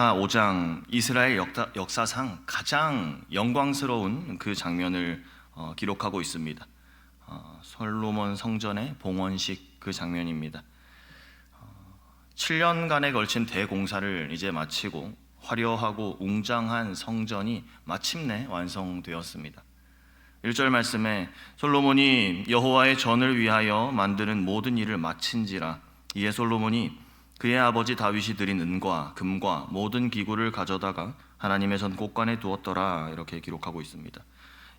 5장 이스라엘 역사상 가장 영광스러운 그 장면을 기록하고 있습니다. 솔로몬 성전의 봉헌식 그 장면입니다. 7년간에 걸친 대공사를 이제 마치고 화려하고 웅장한 성전이 마침내 완성되었습니다. 1절 말씀에 솔로몬이 여호와의 전을 위하여 만드는 모든 일을 마친지라. 이에 솔로몬이 그의 아버지 다윗이 드린 은과 금과 모든 기구를 가져다가 하나님의 전곡관에 두었더라. 이렇게 기록하고 있습니다.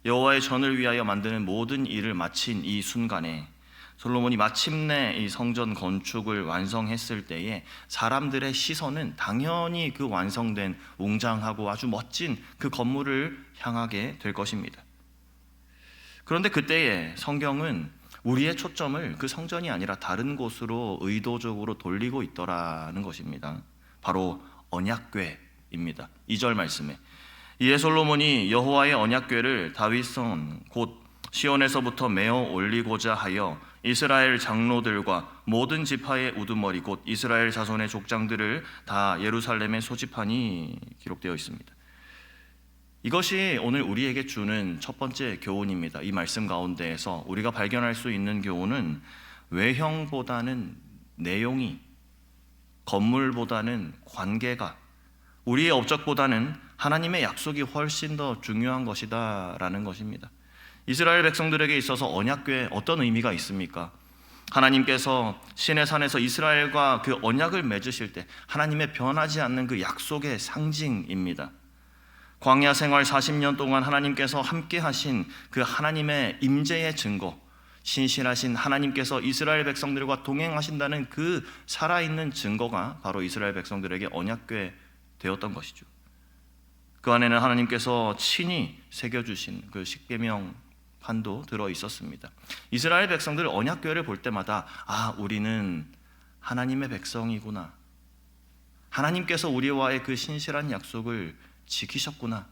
여호와의 전을 위하여 만드는 모든 일을 마친 이 순간에 솔로몬이 마침내 이 성전 건축을 완성했을 때에 사람들의 시선은 당연히 그 완성된 웅장하고 아주 멋진 그 건물을 향하게 될 것입니다. 그런데 그때에 성경은 우리의 초점을 그 성전이 아니라 다른 곳으로 의도적으로 돌리고 있더라는 것입니다. 바로 언약궤입니다. 2절 말씀에 이에 솔로몬이 여호와의 언약궤를 다윗성 곧 시온에서부터 메어 올리고자 하여 이스라엘 장로들과 모든 지파의 우두머리 곧 이스라엘 자손의 족장들을 다 예루살렘에 소집하니 기록되어 있습니다. 이것이 오늘 우리에게 주는 첫 번째 교훈입니다. 이 말씀 가운데에서 우리가 발견할 수 있는 교훈은 외형보다는 내용이, 건물보다는 관계가, 우리의 업적보다는 하나님의 약속이 훨씬 더 중요한 것이다 라는 것입니다. 이스라엘 백성들에게 있어서 언약궤에 어떤 의미가 있습니까? 하나님께서 시내산에서 이스라엘과 그 언약을 맺으실 때 하나님의 변하지 않는 그 약속의 상징입니다. 광야 생활 40년 동안 하나님께서 함께 하신 그 하나님의 임재의 증거, 신실하신 하나님께서 이스라엘 백성들과 동행하신다는 그 살아있는 증거가 바로 이스라엘 백성들에게 언약궤 되었던 것이죠. 그 안에는 하나님께서 친히 새겨주신 그 십계명판도 들어 있었습니다. 이스라엘 백성들 언약궤를 볼 때마다 우리는 하나님의 백성이구나, 하나님께서 우리와의 그 신실한 약속을 지키셨구나,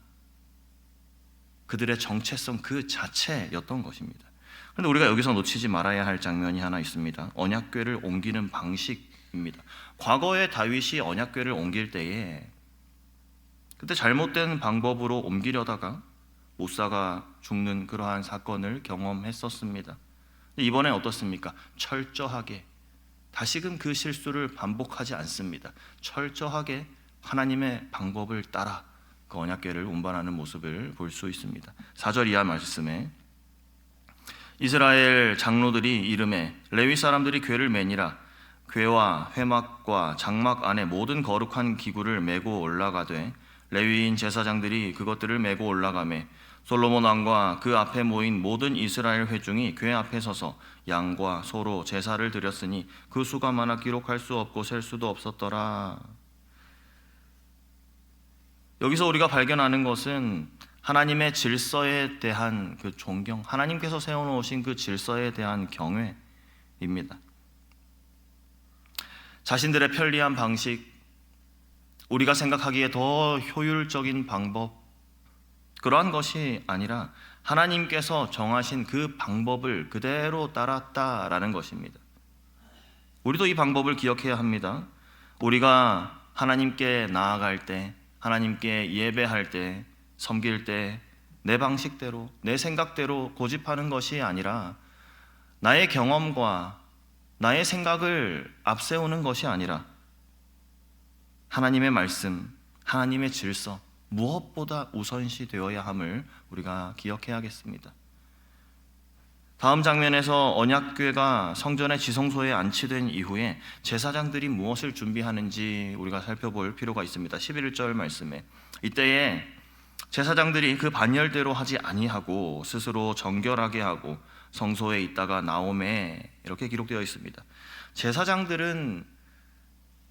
그들의 정체성 그 자체였던 것입니다. 그런데 우리가 여기서 놓치지 말아야 할 장면이 하나 있습니다. 언약궤를 옮기는 방식입니다. 과거에 다윗이 언약궤를 옮길 때에 그때 잘못된 방법으로 옮기려다가 우사가 죽는 그러한 사건을 경험했었습니다. 이번엔 어떻습니까? 철저하게 다시금 그 실수를 반복하지 않습니다. 철저하게 하나님의 방법을 따라 그 언약궤를 운반하는 모습을 볼 수 있습니다. 4절 이하 말씀에 이스라엘 장로들이 이름에 레위 사람들이 궤를 매니라. 궤와 회막과 장막 안에 모든 거룩한 기구를 메고 올라가되 레위인 제사장들이 그것들을 메고 올라가매 솔로몬 왕과 그 앞에 모인 모든 이스라엘 회중이 궤 앞에 서서 양과 소로 제사를 드렸으니 그 수가 많아 기록할 수 없고 셀 수도 없었더라. 여기서 우리가 발견하는 것은 하나님의 질서에 대한 그 존경, 하나님께서 세워놓으신 그 질서에 대한 경외입니다. 자신들의 편리한 방식, 우리가 생각하기에 더 효율적인 방법, 그러한 것이 아니라 하나님께서 정하신 그 방법을 그대로 따랐다라는 것입니다. 우리도 이 방법을 기억해야 합니다. 우리가 하나님께 나아갈 때, 하나님께 예배할 때, 섬길 때 내 방식대로, 내 생각대로 고집하는 것이 아니라 나의 경험과 나의 생각을 앞세우는 것이 아니라 하나님의 말씀, 하나님의 질서, 무엇보다 우선시 되어야 함을 우리가 기억해야겠습니다. 다음 장면에서 언약궤가 성전의 지성소에 안치된 이후에 제사장들이 무엇을 준비하는지 우리가 살펴볼 필요가 있습니다. 11절 말씀에 이때에 제사장들이 그 반열대로 하지 아니하고 스스로 정결하게 하고 성소에 있다가 나오매 이렇게 기록되어 있습니다. 제사장들은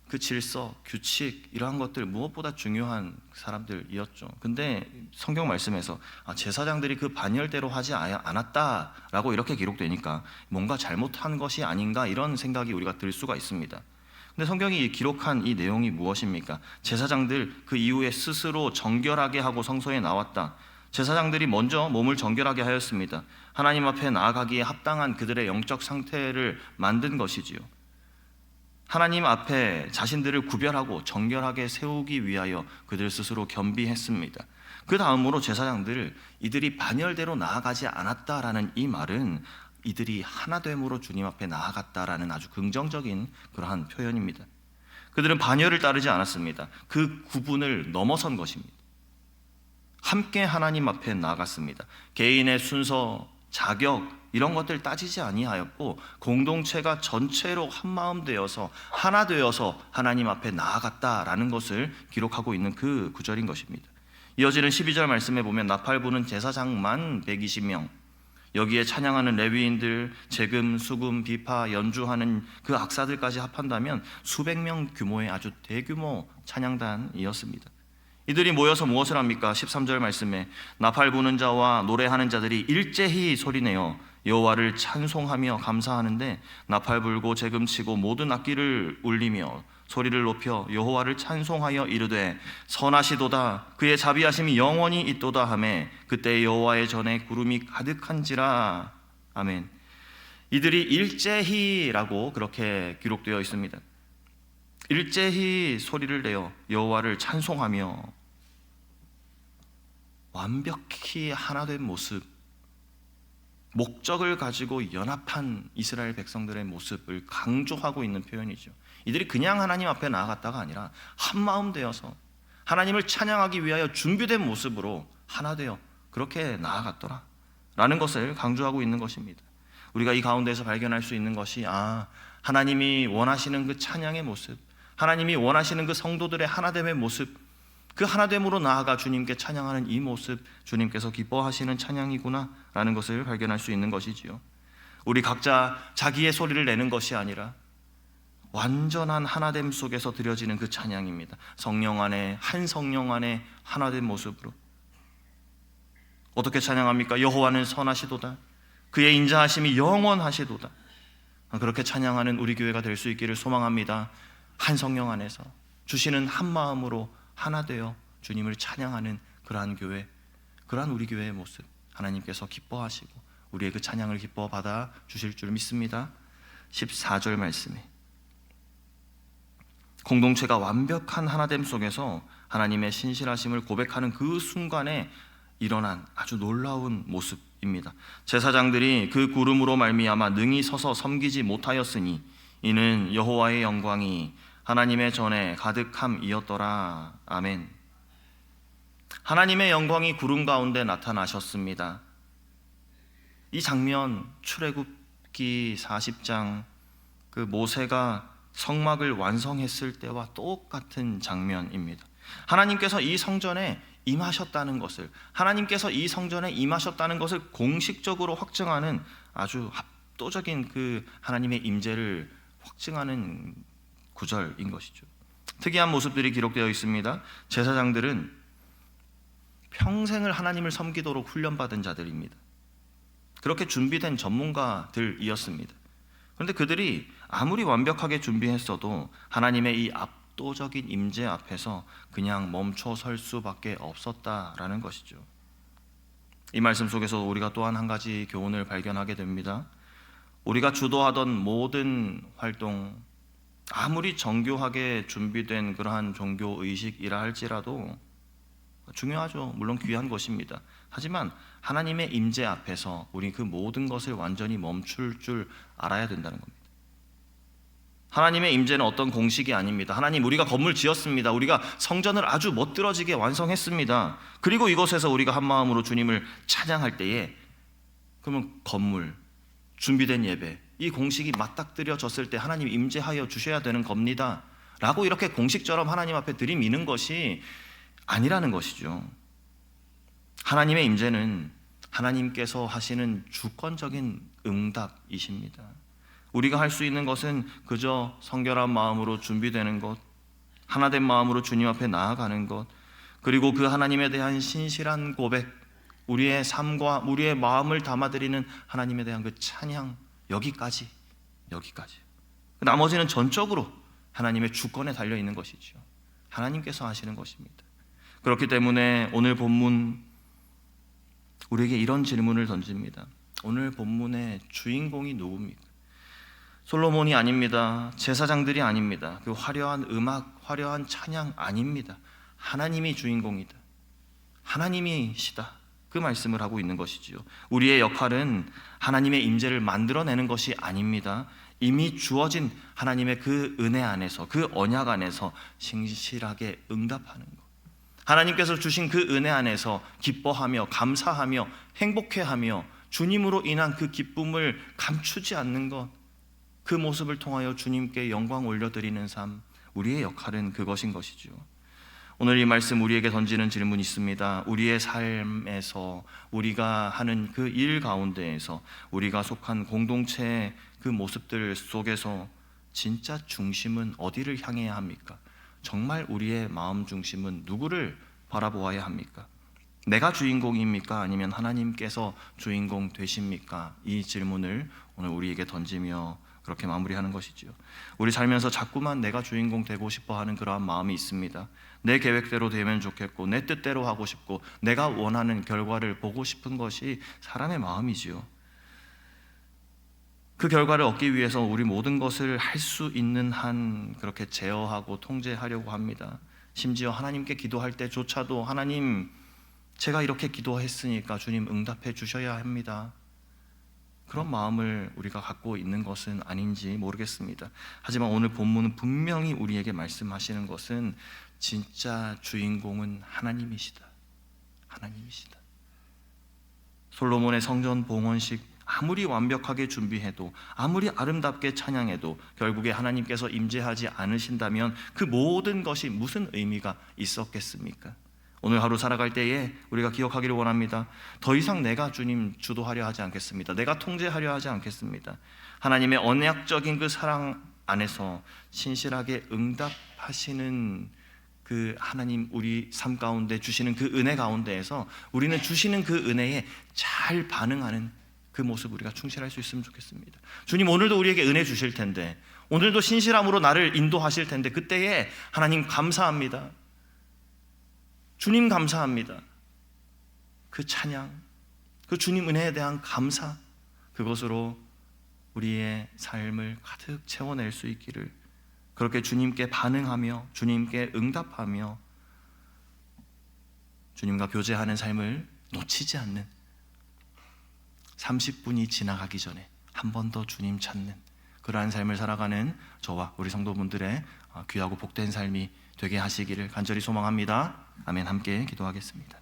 그 질서, 규칙 이러한 것들 무엇보다 중요한 사람들이었죠. 근데 성경 말씀에서 제사장들이 그 반열대로 하지 않았다라고 이렇게 기록되니까 뭔가 잘못한 것이 아닌가 이런 생각이 우리가 들 수가 있습니다. 근데 성경이 기록한 이 내용이 무엇입니까? 제사장들 그 이후에 스스로 정결하게 하고 성소에 나왔다. 제사장들이 먼저 몸을 정결하게 하였습니다. 하나님 앞에 나아가기에 합당한 그들의 영적 상태를 만든 것이지요. 하나님 앞에 자신들을 구별하고 정결하게 세우기 위하여 그들 스스로 겸비했습니다. 그 다음으로 제사장들을 이들이 반열대로 나아가지 않았다라는 이 말은 이들이 하나됨으로 주님 앞에 나아갔다라는 아주 긍정적인 그러한 표현입니다. 그들은 반열을 따르지 않았습니다. 그 구분을 넘어선 것입니다. 함께 하나님 앞에 나아갔습니다. 개인의 순서, 자격 이런 것들 따지지 아니하였고 공동체가 전체로 한마음 되어서 하나 되어서 하나님 앞에 나아갔다라는 것을 기록하고 있는 그 구절인 것입니다. 이어지는 12절 말씀에 보면 나팔 부는 제사장만 120명, 여기에 찬양하는 레위인들, 재금, 수금, 비파, 연주하는 그 악사들까지 합한다면 수백 명 규모의 아주 대규모 찬양단이었습니다. 이들이 모여서 무엇을 합니까? 13절 말씀에 나팔 부는 자와 노래하는 자들이 일제히 소리내어 여호와를 찬송하며 감사하는데 나팔 불고 재금 치고 모든 악기를 울리며 소리를 높여 여호와를 찬송하여 이르되 선하시도다 그의 자비하심이 영원히 있도다 하매 그때 여호와의 전에 구름이 가득한지라. 아멘. 이들이 일제히라고 그렇게 기록되어 있습니다. 일제히 소리를 내어 여호와를 찬송하며 완벽히 하나된 모습, 목적을 가지고 연합한 이스라엘 백성들의 모습을 강조하고 있는 표현이죠. 이들이 그냥 하나님 앞에 나아갔다가 아니라 한마음 되어서 하나님을 찬양하기 위하여 준비된 모습으로 하나 되어 그렇게 나아갔더라 라는 것을 강조하고 있는 것입니다. 우리가 이 가운데서 발견할 수 있는 것이 하나님이 원하시는 그 찬양의 모습, 하나님이 원하시는 그 성도들의 하나됨의 모습, 그 하나됨으로 나아가 주님께 찬양하는 이 모습, 주님께서 기뻐하시는 찬양이구나 라는 것을 발견할 수 있는 것이지요. 우리 각자 자기의 소리를 내는 것이 아니라 완전한 하나됨 속에서 드려지는 그 찬양입니다. 성령 안에, 한 성령 안에 하나된 모습으로. 어떻게 찬양합니까? 여호와는 선하시도다 그의 인자하심이 영원하시도다. 그렇게 찬양하는 우리 교회가 될 수 있기를 소망합니다. 한 성령 안에서 주시는 한 마음으로 하나 되어 주님을 찬양하는 그러한 교회, 그러한 우리 교회의 모습 하나님께서 기뻐하시고 우리의 그 찬양을 기뻐 받아 주실 줄 믿습니다. 14절 말씀에 공동체가 완벽한 하나됨 속에서 하나님의 신실하심을 고백하는 그 순간에 일어난 아주 놀라운 모습입니다. 제사장들이 그 구름으로 말미암아 능히 서서 섬기지 못하였으니 이는 여호와의 영광이 하나님의 전에 가득함이었더라. 아멘. 하나님의 영광이 구름 가운데 나타나셨습니다. 이 장면 출애굽기 40장 그 모세가 성막을 완성했을 때와 똑같은 장면입니다. 하나님께서 이 성전에 임하셨다는 것을, 하나님께서 이 성전에 임하셨다는 것을 공식적으로 확증하는 아주 압도적인 그 하나님의 임재를 확증하는 구절인 것이죠. 특이한 모습들이 기록되어 있습니다. 제사장들은 평생을 하나님을 섬기도록 훈련받은 자들입니다. 그렇게 준비된 전문가들이었습니다. 그런데 그들이 아무리 완벽하게 준비했어도 하나님의 이 압도적인 임재 앞에서 그냥 멈춰 설 수밖에 없었다라는 것이죠. 이 말씀 속에서 우리가 또한 한 가지 교훈을 발견하게 됩니다. 우리가 주도하던 모든 활동, 아무리 정교하게 준비된 그러한 종교 의식이라 할지라도 중요하죠. 물론 귀한 것입니다. 하지만 하나님의 임재 앞에서 우리 그 모든 것을 완전히 멈출 줄 알아야 된다는 겁니다. 하나님의 임재는 어떤 공식이 아닙니다. 하나님, 우리가 건물 지었습니다. 우리가 성전을 아주 멋들어지게 완성했습니다. 그리고 이곳에서 우리가 한 마음으로 주님을 찬양할 때에 그러면 건물, 준비된 예배, 이 공식이 맞닥뜨려졌을 때 하나님 임재하여 주셔야 되는 겁니다 라고 이렇게 공식처럼 하나님 앞에 들이미는 것이 아니라는 것이죠. 하나님의 임재는 하나님께서 하시는 주권적인 응답이십니다. 우리가 할 수 있는 것은 그저 성결한 마음으로 준비되는 것, 하나된 마음으로 주님 앞에 나아가는 것, 그리고 그 하나님에 대한 신실한 고백, 우리의 삶과 우리의 마음을 담아드리는 하나님에 대한 그 찬양, 여기까지. 나머지는 전적으로 하나님의 주권에 달려있는 것이죠. 하나님께서 하시는 것입니다. 그렇기 때문에 오늘 본문 우리에게 이런 질문을 던집니다. 오늘 본문의 주인공이 누굽니까? 솔로몬이 아닙니다. 제사장들이 아닙니다. 그 화려한 음악, 화려한 찬양 아닙니다. 하나님이 주인공이다. 하나님이시다. 그 말씀을 하고 있는 것이지요. 우리의 역할은 하나님의 임재를 만들어내는 것이 아닙니다. 이미 주어진 하나님의 그 은혜 안에서, 그 언약 안에서 신실하게 응답하는 것. 하나님께서 주신 그 은혜 안에서 기뻐하며 감사하며 행복해하며 주님으로 인한 그 기쁨을 감추지 않는 것, 그 모습을 통하여 주님께 영광 올려드리는 삶, 우리의 역할은 그것인 것이죠. 오늘 이 말씀 우리에게 던지는 질문이 있습니다. 우리의 삶에서 우리가 하는 그 일 가운데에서 우리가 속한 공동체의 그 모습들 속에서 진짜 중심은 어디를 향해야 합니까? 정말 우리의 마음 중심은 누구를 바라보아야 합니까? 내가 주인공입니까? 아니면 하나님께서 주인공 되십니까? 이 질문을 오늘 우리에게 던지며 그렇게 마무리하는 것이지요. 우리 살면서 자꾸만 내가 주인공 되고 싶어 하는 그러한 마음이 있습니다. 내 계획대로 되면 좋겠고 내 뜻대로 하고 싶고 내가 원하는 결과를 보고 싶은 것이 사람의 마음이지요. 그 결과를 얻기 위해서 우리 모든 것을 할 수 있는 한 그렇게 제어하고 통제하려고 합니다. 심지어 하나님께 기도할 때조차도 하나님, 제가 이렇게 기도했으니까 주님 응답해 주셔야 합니다. 그런 마음을 우리가 갖고 있는 것은 아닌지 모르겠습니다. 하지만 오늘 본문은 분명히 우리에게 말씀하시는 것은 진짜 주인공은 하나님이시다. 하나님이시다. 솔로몬의 성전 봉헌식 아무리 완벽하게 준비해도 아무리 아름답게 찬양해도 결국에 하나님께서 임재하지 않으신다면 그 모든 것이 무슨 의미가 있었겠습니까? 오늘 하루 살아갈 때에 우리가 기억하기를 원합니다. 더 이상 내가 주님 주도하려 하지 않겠습니다. 내가 통제하려 하지 않겠습니다. 하나님의 언약적인 그 사랑 안에서 신실하게 응답하시는 그 하나님 우리 삶 가운데 주시는 그 은혜 가운데에서 우리는 주시는 그 은혜에 잘 반응하는 그 모습 우리가 충실할 수 있으면 좋겠습니다. 주님 오늘도 우리에게 은혜 주실 텐데, 오늘도 신실함으로 나를 인도하실 텐데, 그때에 하나님 감사합니다. 주님 감사합니다. 그 찬양, 그 주님 은혜에 대한 감사, 그것으로 우리의 삶을 가득 채워낼 수 있기를, 그렇게 주님께 반응하며 주님께 응답하며 주님과 교제하는 삶을 놓치지 않는, 30분이 지나가기 전에 한 번 더 주님 찾는 그러한 삶을 살아가는 저와 우리 성도분들의 귀하고 복된 삶이 되게 하시기를 간절히 소망합니다. 아멘. 함께 기도하겠습니다.